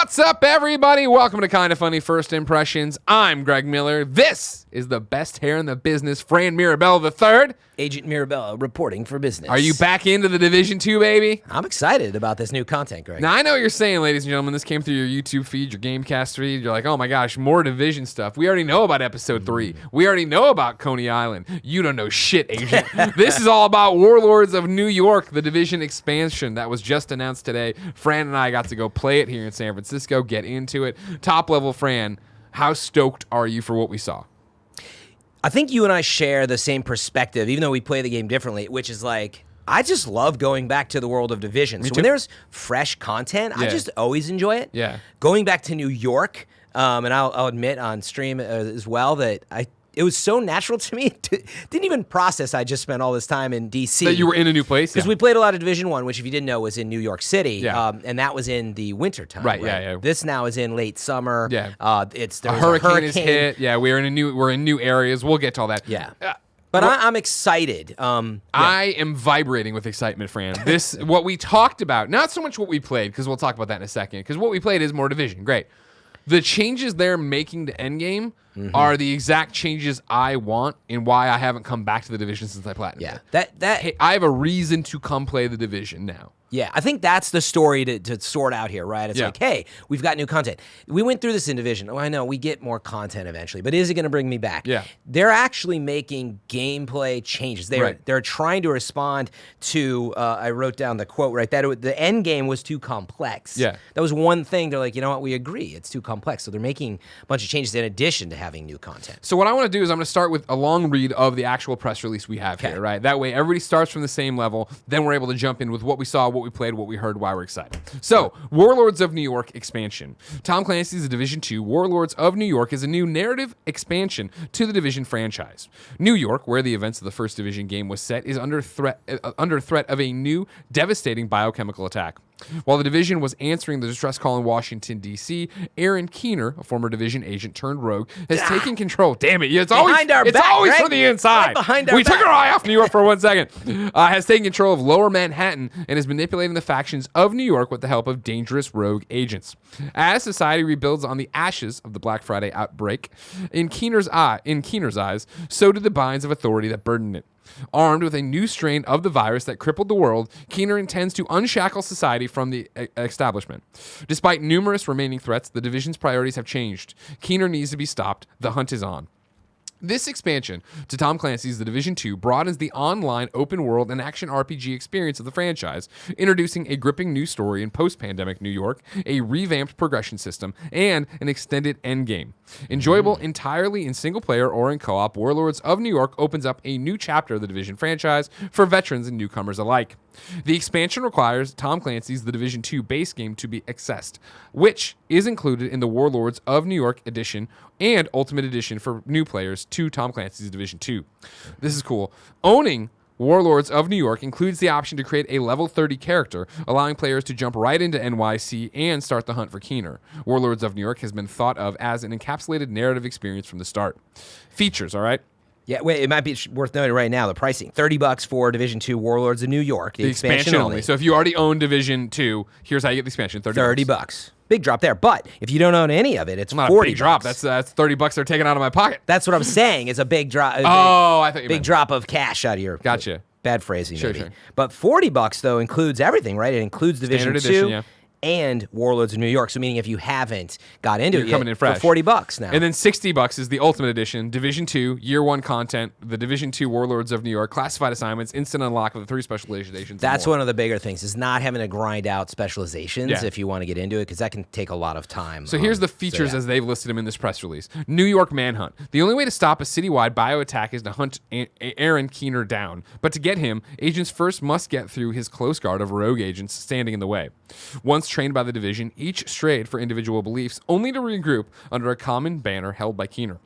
What's up, everybody? Welcome to Kinda Funny First Impressions. I'm Greg Miller. This is the best hair in the business, Fran Mirabella III. Agent Mirabella reporting for business. Are you back into the Division 2, baby? I'm excited about this new content, Greg. Now, I know what you're saying, ladies and gentlemen. This came through your YouTube feed, your Gamecast feed. You're like, oh my gosh, more Division stuff. We already know about Episode 3. We already know about Coney Island. You don't know shit, Agent. This is all about Warlords of New York, the Division expansion that was just announced today. Fran and I got to go play it here in San Francisco, get into it. Top level, Fran, how stoked are you for what we saw? I think you and I share the same perspective, even though we play the game differently, which is like, I just love going back to the world of Division. So when there's fresh content, I just always enjoy it. Yeah. Going back to New York, and I'll admit on stream as well that it was so natural to me. Didn't even process I just spent all this time in D.C. That you were in a new place? Because we played a lot of Division 1, which if you didn't know was in New York City. Yeah. And that was in the wintertime. Right, yeah. This now is in late summer. Yeah. There's a hurricane is hit. Yeah, we're in new areas. We'll get to all that. Yeah. But I'm excited. I am vibrating with excitement, Fran. What we talked about, not so much what we played, because we'll talk about that in a second, because what we played is more Division. Great. The changes they're making to Endgame are the exact changes I want and why I haven't come back to the Division since I platinumed it. Hey, I have a reason to come play the Division now. Yeah, I think that's the story to sort out here, right? It's like, hey, we've got new content. We went through this in Division. Oh, I know, we get more content eventually, but is it going to bring me back? Yeah. They're actually making gameplay changes. They're trying to respond to, I wrote down the quote, right, that the end game was too complex. Yeah. That was one thing. They're like, you know what, we agree, it's too complex. So they're making a bunch of changes in addition to having new content. So what I want to do is I'm going to start with a long read of the actual press release we have here, right? That way everybody starts from the same level, then we're able to jump in with what we saw, what we played, what we heard, why we're excited. So, Warlords of New York expansion. Tom Clancy's Division 2 Warlords of New York is a new narrative expansion to the Division franchise. New York, where the events of the first Division game was set, is under threat of a new devastating biochemical attack. While the Division was answering the distress call in Washington, D.C., Aaron Keener, a former Division agent turned rogue, has taken control. Damn it. It's always from the inside. Right behind our back. Took our eye off New York for 1 second. Has taken control of Lower Manhattan and is manipulating the factions of New York with the help of dangerous rogue agents. As society rebuilds on the ashes of the Black Friday outbreak, in Keener's eyes, so do the binds of authority that burden it. Armed with a new strain of the virus that crippled the world, Keener intends to unshackle society from the establishment. Despite numerous remaining threats, the Division's priorities have changed. Keener needs to be stopped. The hunt is on. This expansion to Tom Clancy's The Division 2 broadens the online open world and action RPG experience of the franchise, introducing a gripping new story in post-pandemic New York, a revamped progression system, and an extended endgame. Enjoyable entirely in single-player or in co-op, Warlords of New York opens up a new chapter of the Division franchise for veterans and newcomers alike. The expansion requires Tom Clancy's The Division 2 base game to be accessed, which is included in the Warlords of New York edition and Ultimate Edition for new players to Tom Clancy's Division 2. This is cool. Owning Warlords of New York includes the option to create a level 30 character, allowing players to jump right into NYC and start the hunt for Keener. Warlords of New York has been thought of as an encapsulated narrative experience from the start. Features, all right? Yeah, wait, it might be worth noting right now, the pricing. $30 for Division 2 Warlords of New York. The expansion only. So if you already own Division 2, here's how you get the expansion, $30. Big drop there. But if you don't own any of it, it's not $40. A big drop. That's $30 they're taking out of my pocket. That's what I'm saying. It's a big drop. I thought you big drop of cash out of your. Gotcha. Bad phrasing, maybe. Sure. But $40 though includes everything, right? It includes Division 2. Edition, yeah. And Warlords of New York. So meaning if you haven't got into it coming yet, in fresh. for $40 now. And then $60 is the Ultimate Edition, Division 2, Year 1 content, the Division 2 Warlords of New York, classified assignments, instant unlock with the 3 specializations. That's one of the bigger things, is not having to grind out specializations if you want to get into it, because that can take a lot of time. So here's the features as they've listed them in this press release. New York Manhunt. The only way to stop a citywide bio attack is to hunt Aaron Keener down. But to get him, agents first must get through his close guard of rogue agents standing in the way. Once trained by the Division, each strayed for individual beliefs, only to regroup under a common banner held by Keener.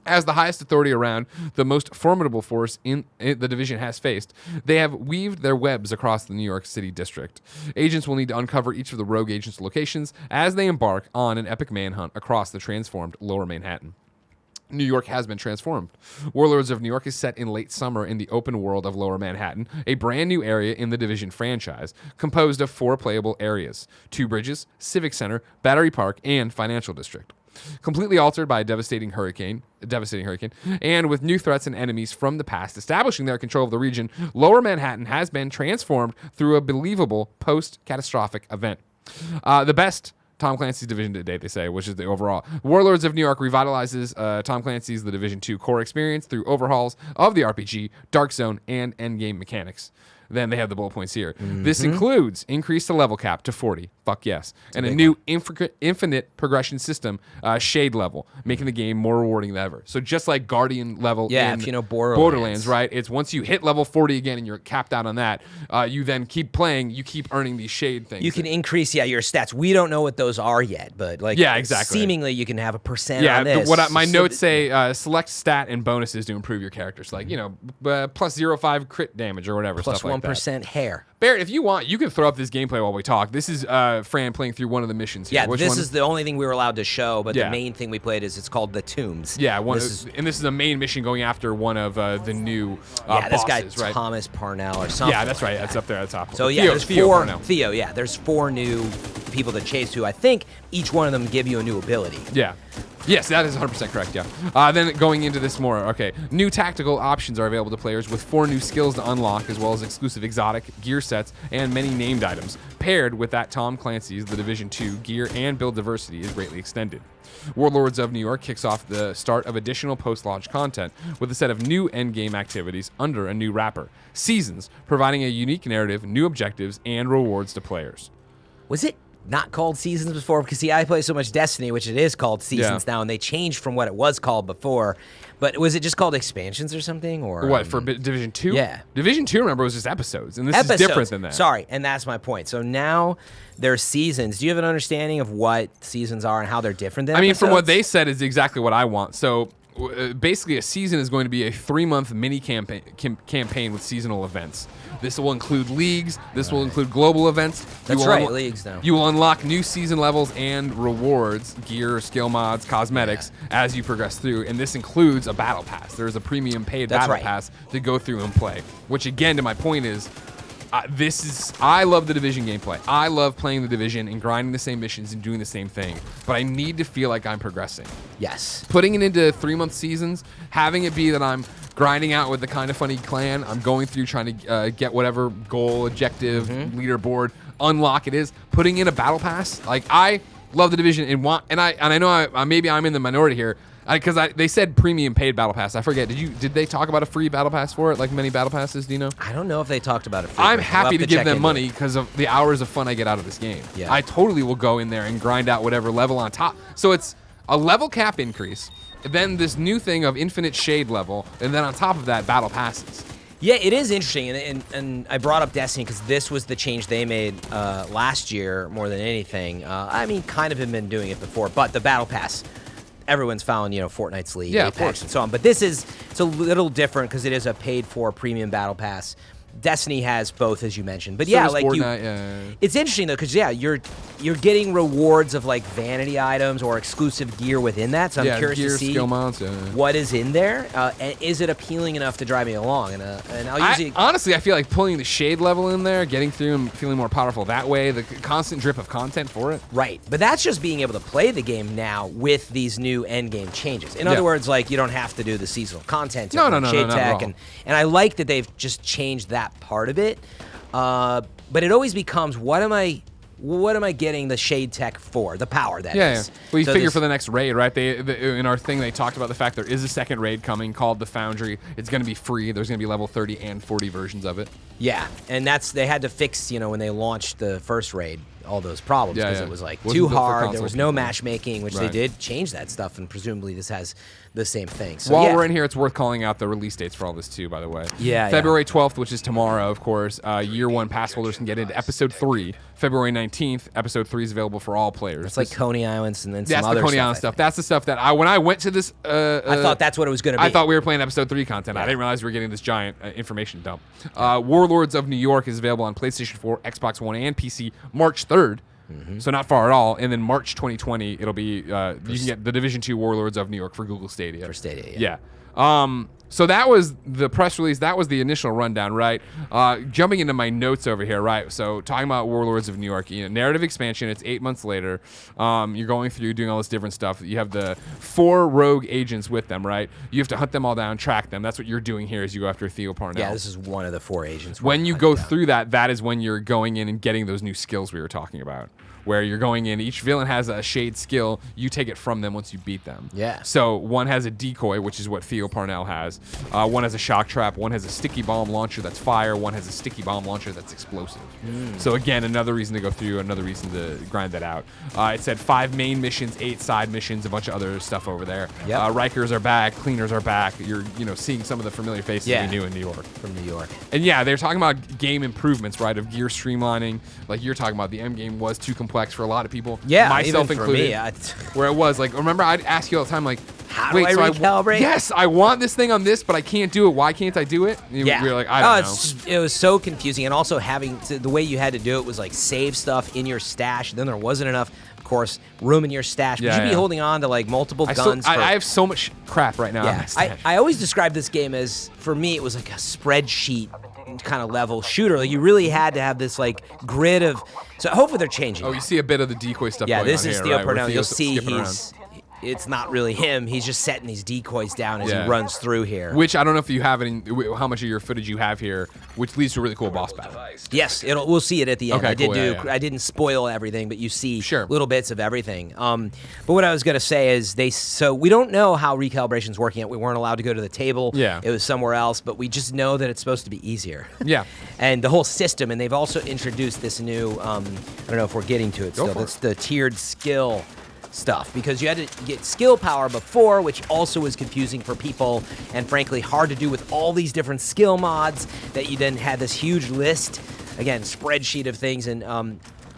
As the highest authority around, the most formidable force in the Division has faced, they have weaved their webs across the New York City district. Agents will need to uncover each of the rogue agents' locations as they embark on an epic manhunt across the transformed Lower Manhattan. New York has been transformed. Warlords of New York is set in late summer in the open world of Lower Manhattan, a brand new area in the Division franchise, composed of 4 playable areas: 2 bridges, Civic Center, Battery Park, and Financial District. Completely altered by a devastating hurricane, and with new threats and enemies from the past establishing their control of the region, Lower Manhattan has been transformed through a believable post-catastrophic event. The best Tom Clancy's Division to date, they say, which is the overall. Warlords of New York revitalizes Tom Clancy's The Division 2 core experience through overhauls of the RPG, Dark Zone, and endgame mechanics. Then they have the bullet points here. This includes increase the level cap to 40. Fuck yes. And a new infinite progression system, shade level, making the game more rewarding than ever. So just like Guardian level in if you know Borderlands, right? It's once you hit level 40 again and you're capped out on that, you then keep playing, you keep earning these shade things. You can increase, your stats. We don't know what those are yet, but exactly. Seemingly you can have a percent on this. My notes say select stat and bonuses to improve your characters. Like, plus 0.5 crit damage or whatever. Plus stuff like 1% hair. Barrett, if you want, you can throw up this gameplay while we talk. This is Fran playing through one of the missions here. Yeah, this is the only thing we were allowed to show, but Yeah. the main thing we played is it's called The Tombs. Yeah, this is a main mission going after one of the new this guy, bosses, right? Thomas Parnell or something. Yeah, that's right. Like That's up there at the top. So there's there's 4 new people to chase who I think each one of them give you a new ability. Yeah. Yes, that is 100% correct, yeah. Then going into this more, okay. New tactical options are available to players with 4 new skills to unlock, as well as exclusive exotic gear sets and many named items. Paired with that Tom Clancy's The Division 2 gear and build diversity is greatly extended. Warlords of New York kicks off the start of additional post-launch content with a set of new endgame activities under a new wrapper. Seasons, providing a unique narrative, new objectives, and rewards to players. Was it not called Seasons before? Because, I play so much Destiny, which it is called Seasons now, and they changed from what it was called before. But was it just called expansions or something? Or what, for Division 2? Yeah. Division 2, remember, was just episodes, and this is different than that. Sorry, and that's my point. So now there's seasons. Do you have an understanding of what seasons are and how they're different than episodes? From what they said is exactly what I want. So basically a season is going to be a 3-month mini campaign with seasonal events. This will include leagues. This will include global events. That's right, leagues now. You will unlock new season levels and rewards, gear, skill mods, cosmetics, as you progress through. And this includes a battle pass. There's a premium paid battle pass to go through and play. Which, again, to my point is, I love the Division gameplay. I love playing the Division and grinding the same missions and doing the same thing. But I need to feel like I'm progressing. Yes. Putting it into 3-month seasons, having it be that I'm grinding out with the Kind of Funny clan, I'm going through trying to get whatever goal, objective, leaderboard, unlock it is, putting in a battle pass. Like, I love the Division and I know maybe I'm in the minority here. Because they said premium paid battle pass. I forget. Did they talk about a free battle pass for it, like many battle passes? Do you know? I don't know if they talked about it. I'm happy to give them money because of the hours of fun I get out of this game. Yeah. I totally will go in there and grind out whatever level on top. So it's a level cap increase, then this new thing of infinite shade level, and then on top of that, battle passes. Yeah, it is interesting, and I brought up Destiny because this was the change they made last year more than anything. Kind of had been doing it before, but the battle pass. Everyone's found, Fortnite's League, Apex, and so on. But it's a little different because it is a paid-for premium battle pass. Destiny has both, as you mentioned. But it's interesting though because you're getting rewards of like vanity items or exclusive gear within that. So I'm curious to see skill mounts, what is in there. And is it appealing enough to drive me along? And I'll usually honestly, I feel like pulling the shade level in there, getting through and feeling more powerful that way. The constant drip of content for it. Right, but that's just being able to play the game now with these new end game changes. In other words, like you don't have to do the seasonal content. No, shade not tech, at all. and I like that they've just changed that part of it. But it always becomes what am I getting the shade tech for? The power that is. Yeah. Well, you figure for the next raid, right? In our thing, they talked about the fact there is a second raid coming called the Foundry. It's going to be free. There's going to be level 30 and 40 versions of it. Yeah, and they had to fix, when they launched the first raid, all those problems because it was like too hard. There was no matchmaking, which they did change that stuff, and presumably this has the same thing. So while we're in here, it's worth calling out the release dates for all this too, by the way. February 12th, which is tomorrow, of course. Year 1 pass holders can get into Episode 3. February 19th, Episode 3 is available for all players. It's like Coney Islands and then some other stuff. That's the Coney Island stuff. That's the stuff that when I went to this... I thought that's what it was going to be. I thought we were playing Episode 3 content. I didn't realize we were getting this giant information dump. Warlords of New York is available on PlayStation 4, Xbox One, and PC March 3rd. So not far at all. And then March 2020, it'll be you can get the Division 2 Warlords of New York for Google Stadia. For Stadia, yeah. So that was the press release. That was the initial rundown, right? Jumping into my notes over here, right? So talking about Warlords of New York, narrative expansion. It's 8 months later. You're going through doing all this different stuff. You have the 4 rogue agents with them, right? You have to hunt them all down, track them. That's what you're doing here as you go after Theo Parnell. Yeah, this is one of the 4 agents. When you go through that, that is when you're going in and getting those new skills we were talking about. Where you're going in, each villain has a shade skill. You take it from them once you beat them. Yeah. So one has a decoy, which is what Theo Parnell has. One has a shock trap. One has a sticky bomb launcher that's fire. One has a sticky bomb launcher that's explosive. So again, another reason to go through, another reason to grind that out. It said 5 main missions, 8 side missions, a bunch of other stuff over there. Yep. Rikers are back. Cleaners are back. You're seeing some of the familiar faces we knew in New York. From New York. And yeah, they're talking about game improvements, right? Of gear streamlining. Like you're talking about, the M game was too complex for a lot of people. Yeah, myself even included. For me, where it was like, remember, I'd ask you all the time, like, how do I recalibrate? Yes, I want this thing on this, but I can't do it. Why can't I do it? We were like, I don't know. It was so confusing, and also the way you had to do it was like save stuff in your stash. Then there wasn't enough, of course, room in your stash. But you'd be holding on to like multiple guns. I have so much crap right now. Yeah, I always describe this game as, for me, it was like a spreadsheet kind of level shooter. Like you really had to have this like grid of. So hopefully they're changing. Oh, you see a bit of the decoy stuff. Yeah, going this on is here, Theo right? Parnell. You'll see it's not really him. He's just setting these decoys down as he runs through here. Which I don't know if you have any, how much of your footage you have here, which leads to a really cool boss battle. Yes, we'll see it at the end. Okay, I didn't spoil everything, but you see little bits of everything. But what I was going to say is so we don't know how recalibration's working yet. We weren't allowed to go to the table. Yeah. It was somewhere else, but we just know that it's supposed to be easier. Yeah. And the whole system, and they've also introduced this new, I don't know if we're getting to it still, it's the tiered skill stuff, because you had to get skill power before, which also was confusing for people and frankly hard to do with all these different skill mods that you then had this huge list, again, spreadsheet of things, and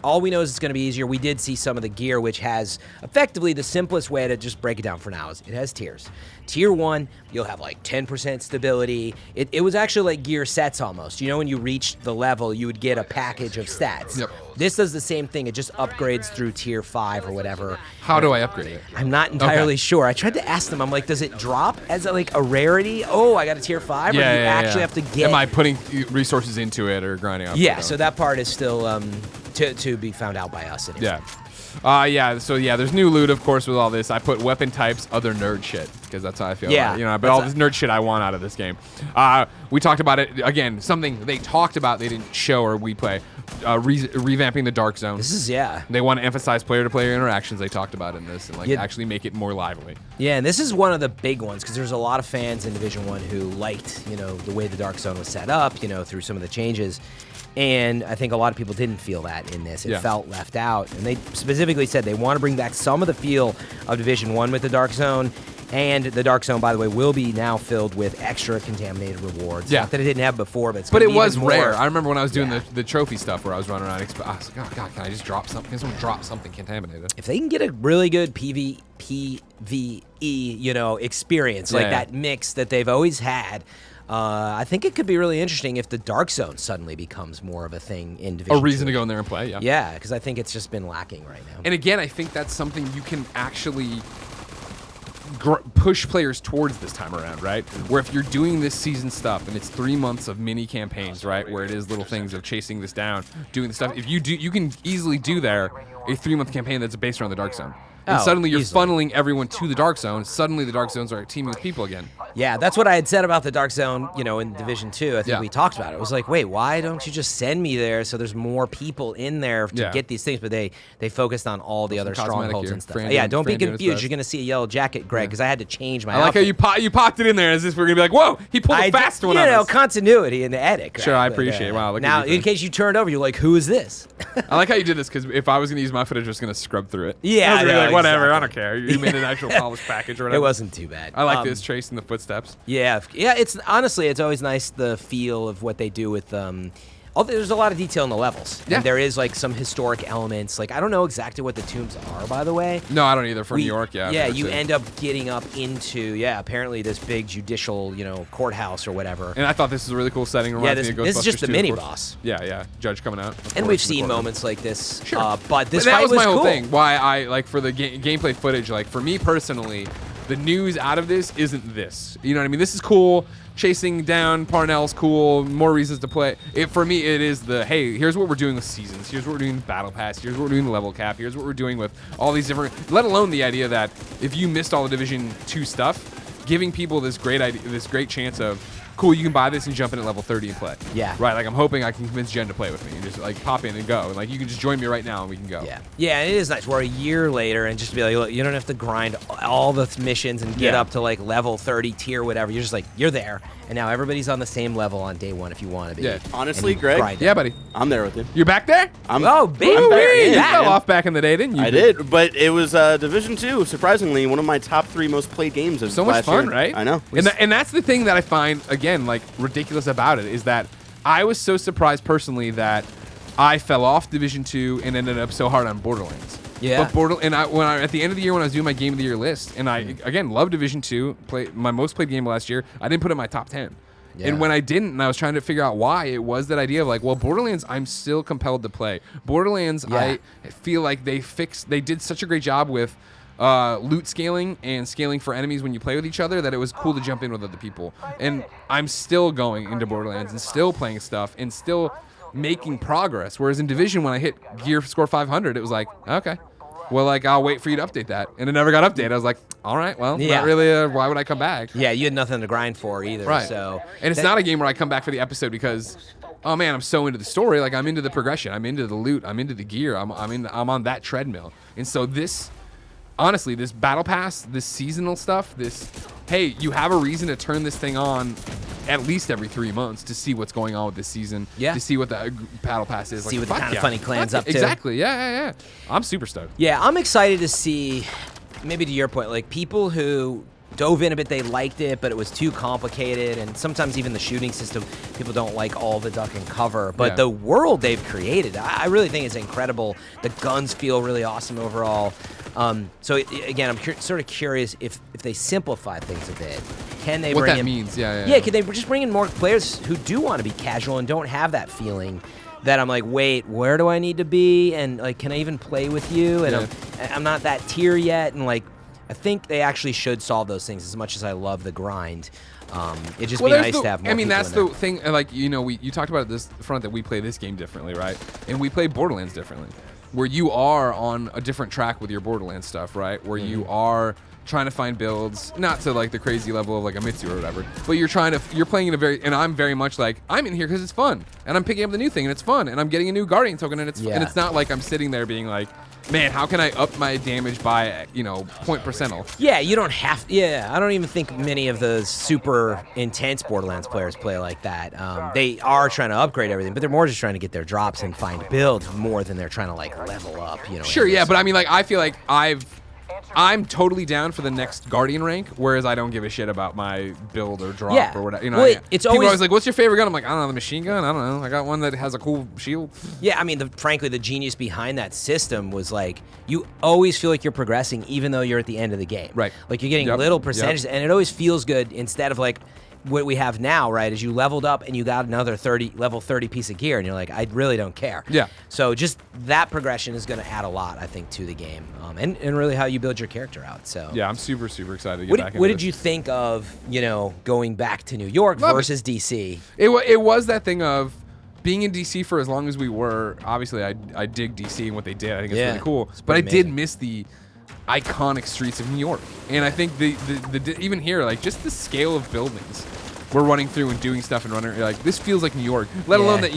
all we know is it's going to be easier. We did see some of the gear, which has effectively the simplest way to just break it down for now is it has tiers. Tier 1, you'll have like 10% stability. It was actually like gear sets almost. You know, when you reached the level, you would get a package of stats. Yep. This does the same thing. It just upgrades through tier 5 or whatever. How do I upgrade it? I'm not entirely sure. I tried to ask them. I'm like, does it drop as like a rarity? Oh, I got a tier 5? Or do you actually have to get... Am I putting resources into it or grinding up? Yeah, so that part is still to be found out by us anyway. Yeah. So there's new loot, of course, with all this. I put weapon types, other nerd shit, because that's how I feel. Yeah, about it. But all this nerd shit I want out of this game. We talked about it again. Something they talked about, they didn't show or we play. Revamping the Dark Zone. This is They want to emphasize player-to-player interactions. They talked about in this and actually make it more lively. Yeah, and this is one of the big ones because there's a lot of fans in Division 1 who liked the way the Dark Zone was set up through some of the changes. And I think a lot of people didn't feel that in this. It felt left out. And they specifically said they want to bring back some of the feel of Division 1 with the Dark Zone. And the Dark Zone, by the way, will be now filled with extra contaminated rewards. Yeah. Not that it didn't have before, but it's But it was more. rare. I remember when I was doing the trophy stuff where I was running around. I was like, oh, God, can I just drop something? Can someone drop something contaminated? If they can get a really good PvE, experience, like that mix that they've always had, I think it could be really interesting if the Dark Zone suddenly becomes more of a thing in Division 2. A reason to go in there and play, yeah. Yeah, because I think it's just been lacking right now. And again, I think that's something you can actually push players towards this time around, right? Where if you're doing this season stuff and it's 3 months of mini campaigns, right? Where it is little things of chasing this down, doing the stuff. If you do, you can easily do there a 3-month campaign that's based around the Dark Zone. And suddenly you're funneling everyone to the Dark Zone. Suddenly the Dark Zones are teaming with people again. Yeah, that's what I had said about the Dark Zone, in Division 2. I think we talked about it. It was like, wait, why don't you just send me there so there's more people in there to get these things? But they focused on all the other strongholds and stuff. Don't be confused. You're going to see a yellow jacket, Greg, because I had to change my outfit. I like how you popped it in there as if we're going to be like, whoa, he pulled a fast one on us. Continuity in the edit. Sure, I appreciate it. Wow, look now, at you. in case you turned over, you're like, who is this? I like how you did this, because if I was going to use my footage, I was going to scrub through it. Yeah, I was like, whatever, exactly. I don't care. You made an actual polished package or whatever. It wasn't too bad. I like this, tracing the footsteps. Yeah. It's honestly, it's always nice, the feel of what they do with there's a lot of detail in the levels. Yeah. And there is like some historic elements. Like I don't know exactly what the tombs are, by the way. No, I don't either. For New York, yeah. Yeah, you end up getting up into apparently this big judicial, courthouse or whatever. And I thought this was a really cool setting. Yeah, this is just the mini boss. Yeah. Judge coming out. And we've seen moments like this. Sure. But this that fight was my whole cool. thing. Why I like for the gameplay footage. Like for me personally, the news out of this isn't this. You know what I mean? This is cool. Chasing down Parnell's cool. More reasons to play. For me, it is hey, here's what we're doing with seasons. Here's what we're doing with Battle Pass. Here's what we're doing with level cap. Here's what we're doing with all these different. Let alone the idea that if you missed all the Division 2 stuff, giving people this great idea, this great chance of. Cool, you can buy this and jump in at level 30 and play. Yeah. Right, like I'm hoping I can convince Jen to play with me and just like pop in and go. And like you can just join me right now and we can go. Yeah, and it is nice. We're a year later and just be like, look, you don't have to grind all the missions and get up to like level 30 tier, whatever. You're just like, you're there. And now everybody's on the same level on day one if you want to be. Yeah. Honestly, Greg. Yeah, buddy. I'm there with you. You're back there? Oh, baby. I'm back in, You man. fell off back in the day, didn't you? I did, but it was Division 2, surprisingly, one of my top 3 most played games of So much last fun, year. right? I know. And that's the thing that I find, again, like ridiculous about it is that I was so surprised personally that I fell off Division 2 and ended up so hard on Borderlands. Yeah. But at the end of the year when I was doing my Game of the Year list, and I, again, love Division 2, my most played game last year, I didn't put it in my top 10. Yeah. And when I didn't, and I was trying to figure out why, it was that idea of like, well, Borderlands, I'm still compelled to play. Borderlands, I feel like they did such a great job with loot scaling and scaling for enemies when you play with each other that it was cool to jump in with other people. And I'm still going into Borderlands and still playing stuff and still making progress. Whereas in Division, when I hit gear score 500, it was like, okay. Well, like, I'll wait for you to update that. And it never got updated. I was like, all right, well, not really, why would I come back? Yeah, you had nothing to grind for either. Right. So and it's not a game where I come back for the episode because, oh man, I'm so into the story. Like, I'm into the progression. I'm into the loot. I'm into the gear. I'm on that treadmill. And so this, honestly, this battle pass, this seasonal stuff, hey, you have a reason to turn this thing on at least every 3 months to see what's going on with this season. Yeah. To see what the battle pass is. See like, what the kind of funny clans up to. Exactly. Yeah. I'm super stoked. Yeah, I'm excited to see, maybe to your point, like people who dove in a bit, they liked it, but it was too complicated, and sometimes even the shooting system, people don't like all the duck and cover. But the world they've created, I really think is incredible. The guns feel really awesome overall. So again, I'm sort of curious if they simplify things a bit. Can they what bring that in, means? Yeah. Can they just bring in more players who do want to be casual and don't have that feeling that I'm like, wait, where do I need to be? And like, can I even play with you? And I'm not that tier yet. And like, I think they actually should solve those things. As much as I love the grind, it'd just be nice to have more. I mean, people that's in the thing. Like, you talked about this front that we play this game differently, right? And we play Borderlands differently, where you are on a different track with your Borderlands stuff, right? Where you are trying to find builds, not to like the crazy level of like a Mitsu or whatever, but you're playing in and I'm very much like, I'm in here because it's fun, and I'm picking up the new thing and it's fun, and I'm getting a new Guardian token and and it's not like I'm sitting there being like, man, how can I up my damage by, point percentile? Yeah, you don't have. Yeah, I don't even think many of the super intense Borderlands players play like that. They are trying to upgrade everything, but they're more just trying to get their drops and find builds more than they're trying to like level up. Sure, yeah, but I mean, like, I feel like I'm totally down for the next Guardian rank, whereas I don't give a shit about my build or drop or whatever. Well, it's people are always always like, "What's your favorite gun?" I'm like, "I don't know, the machine gun. I don't know. I got one that has a cool shield." Yeah, I mean, frankly, the genius behind that system was like you always feel like you're progressing, even though you're at the end of the game. Right. Like you're getting little percentages, and it always feels good instead of like what we have now, right, is you leveled up and you got another level 30 piece of gear, and you're like, I really don't care. Yeah. So just that progression is going to add a lot, I think, to the game, and really how you build your character out. So yeah, I'm super excited to get back into What did you think of, going back to New York versus DC? It was that thing of being in DC for as long as we were. Obviously, I dig DC and what they did. I think it's really cool. But I did miss the iconic streets of New York, and I think the even here, like, just the scale of buildings we're running through and doing stuff and running, like, this feels like New York. Let alone that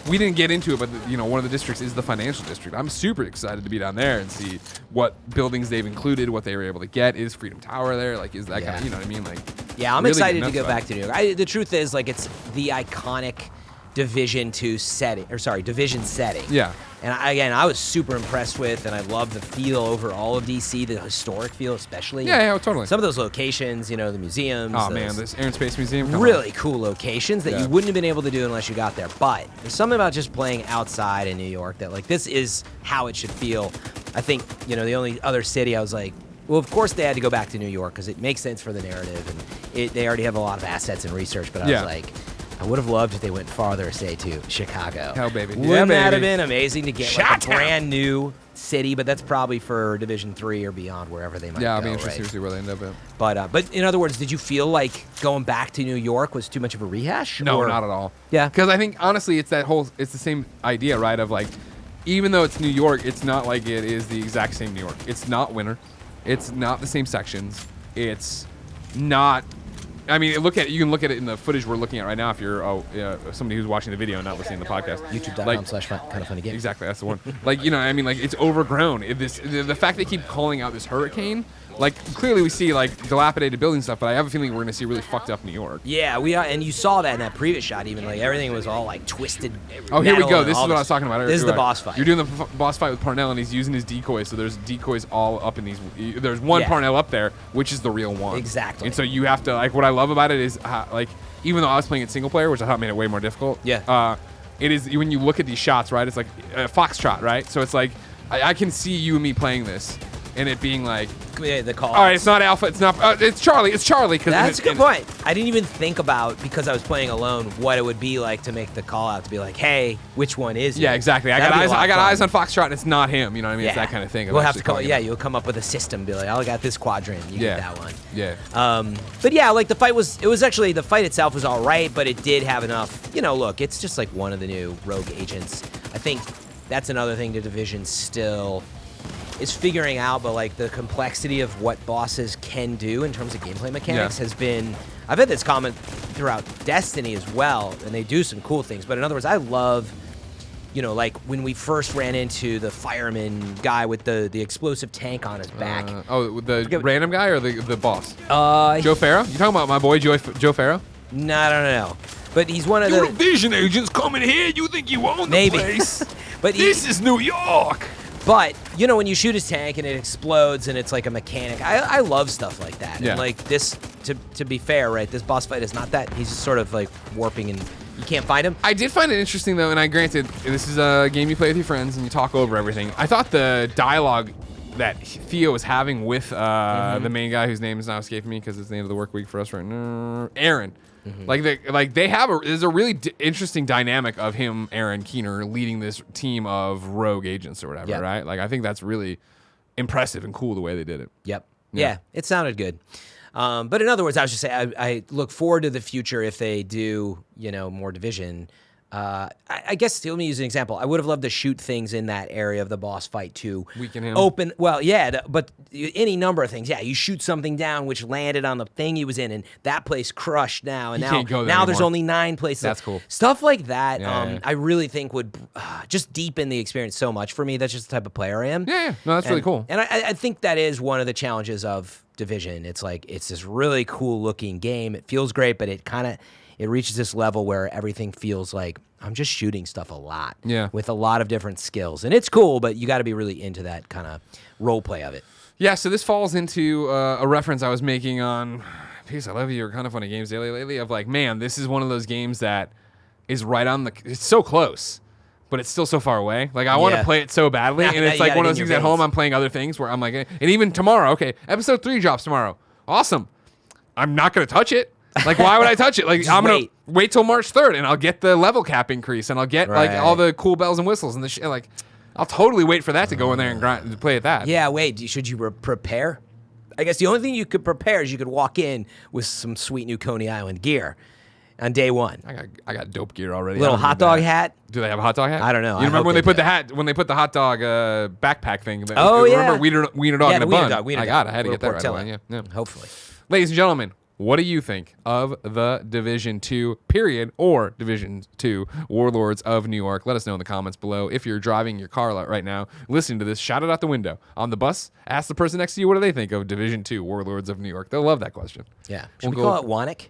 we didn't get into it, but one of the districts is the financial district. I'm super excited to be down there and see what buildings they've included, what they were able to get. Is Freedom Tower there? Like, is that kind of, you know what I mean? Like, yeah, I'm really excited to go back to New York. The truth is, like, it's the iconic Division 2 setting, Division setting. Yeah. And I was super impressed with, and I love the feel over all of DC, the historic feel especially. Yeah, totally. Some of those locations, the museums. Oh man, this Air and Space Museum. Come really on. cool locations that you wouldn't have been able to do unless you got there. But there's something about just playing outside in New York that like this is how it should feel. I think the only other city I was like, well, of course they had to go back to New York because it makes sense for the narrative, and they already have a lot of assets and research. But I was like, I would have loved if they went farther, say, to Chicago. Hell, baby. Wouldn't that have baby. been amazing to get like a brand new city? But that's probably for Division 3 or beyond, wherever they might go. Yeah, I'll be interested right? to see where they end up at. But in other words, did you feel like going back to New York was too much of a rehash? No, or? not at all. Yeah. Because I think, honestly, it's the same idea, right? Of like, even though it's New York, it's not like it is the exact same New York. It's not winter. It's not the same sections. It's not... I mean, you can look at it in the footage we're looking at right now if you're somebody who's watching the video and not listening to the podcast. YouTube.com/kindafunny game. Exactly, that's the one. It's overgrown. The fact they keep calling out this hurricane, like clearly we see like dilapidated building stuff, but I have a feeling we're going to see really fucked up New York. Yeah, we are, and you saw that in that previous shot. Even like everything was all like twisted. Oh, here we metal go. and This is all what I was talking about. This is the boss fight. You're doing the boss fight with Parnell, and he's using his decoys. So there's decoys all up in these. There's one Parnell up there, which is the real one. Exactly. And so you have to like. What I love about it is like even though I was playing it single player, which I thought made it way more difficult. Yeah. It is when you look at these shots, right? It's like a foxtrot, right? So it's like I can see you and me playing this, and it being like. Yeah, the call. All right, it's not Alpha. It's not. It's Charlie. It's Charlie. That's a good point. I didn't even think about, because I was playing alone, what it would be like to make the call out to be like, hey, which one is Yeah, you? exactly. I got eyes on Foxtrot, and it's not him. You know what I mean? Yeah. It's that kind of thing. We'll have to come. Yeah, you'll come up with a system. Be like, oh, I got this quadrant. You get that one. Yeah. But yeah, like the fight itself was all right, but it did have enough. Look, it's just like one of the new rogue agents. I think that's another thing the Division still is figuring out, but like the complexity of what bosses can do in terms of gameplay mechanics has been. I've had this comment throughout Destiny as well, and they do some cool things. But in other words, I love, like when we first ran into the fireman guy with the explosive tank on his back. The random guy or the boss? Joe Farrow? You talking about my boy Joe Farrow? No, I don't know. But he's one of You're the Division agents coming here. You think you own Maybe. the place? But this is New York. But, when you shoot his tank and it explodes and it's like a mechanic, I love stuff like that. Yeah. And like this, to be fair, right, this boss fight is not that. He's just sort of like warping and you can't find him. I did find it interesting, though, and granted, this is a game you play with your friends and you talk over everything. I thought the dialogue that Theo was having with the main guy, whose name is now escaping me because it's the end of the work week for us right now, Aaron. There's a really interesting dynamic of him, Aaron Keener, leading this team of rogue agents or whatever, right? Like I think that's really impressive and cool the way they did it. Yep. Yeah, it sounded good. But in other words, I was just saying, I look forward to the future if they do, more Division. I guess let me use an example. I would have loved to shoot things in that area of the boss fight to weaken him. Open. Well, yeah, but any number of things. Yeah, you shoot something down which landed on the thing he was in, and that place crushed now. And can't go there now there's anymore. only 9 places. That's cool. Stuff like that. Yeah. I really think would just deepen the experience so much for me. That's just the type of player I am. Yeah. No, that's really cool. And I think that is one of the challenges of Division. It's like it's this really cool looking game. It feels great, but it reaches this level where everything feels like I'm just shooting stuff a lot. Yeah. With a lot of different skills. And it's cool, but you got to be really into that kind of role play of it. Yeah, so this falls into a reference I was making on Peace, I Love You, or Kind of Funny Games Daily lately, of like, man, this is one of those games that is right on it's so close, but it's still so far away. Like, I want to play it so badly, and it's like one of those things at home I'm playing other things where I'm like, and even tomorrow, okay, episode 3 drops tomorrow. Awesome. I'm not going to touch it. Like, why would I touch it? Like, I'm going to wait till March 3rd, and I'll get the level cap increase, and I'll get, like, all the cool bells and whistles and the shit. Like, I'll totally wait for that to go in there and grind, to play at that. Yeah, wait, should you prepare? I guess the only thing you could prepare is you could walk in with some sweet new Coney Island gear on day 1. I got dope gear already. Little hot dog hat. Do they have a hot dog hat? I don't know. You remember when they put the hot dog backpack thing? Yeah. Remember Wiener Dog in a bun? I had to get that right away. Yeah. Hopefully. Ladies and gentlemen, what do you think of the Division 2 period or Division 2 Warlords of New York? Let us know in the comments below. If you're driving your car right now, listening to this, shout it out the window. On the bus, ask the person next to you, what do they think of Division 2 Warlords of New York? They'll love that question. Yeah. Should we call it Wannick?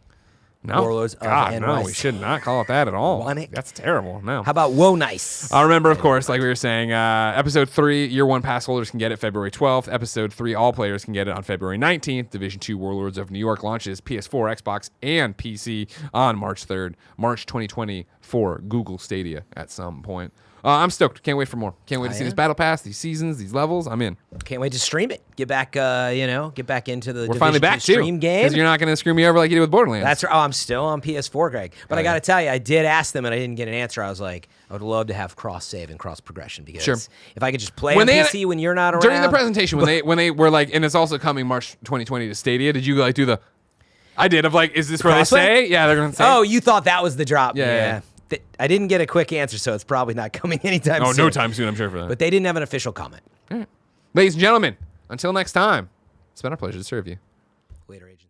No. Warlords of God, NYC. no, we should not call it that at all. Want it? That's terrible. No. How about Whoa Nice? Remember, of course, like we were saying, Episode 3, Year 1 pass holders can get it February 12th. Episode 3, all players can get it on February 19th. Division 2 Warlords of New York launches PS4, Xbox, and PC on March 3rd. March 2020 for Google Stadia at some point. I'm stoked. Can't wait for more. Can't wait to see this battle pass, these seasons, these levels. I'm in. Can't wait to stream it. Get back, get back into the We're finally back, too. stream game. Because you're not going to screw me over like you did with Borderlands. That's right. Oh, I'm still on PS4, Greg. But I got to tell you, I did ask them, and I didn't get an answer. I was like, I would love to have cross-save and cross-progression because if I could just play on PC when you're not around. During the presentation, when they were like, and it's also coming March 2020 to Stadia, did you like do the... I did, of like, is this where they say? Yeah, they're going to say. Oh, you thought that was the drop. Yeah. I didn't get a quick answer, so it's probably not coming anytime soon. Oh, no time soon, I'm sure for that. But they didn't have an official comment. All right. Ladies and gentlemen, until next time, it's been our pleasure to serve you. Later, agents.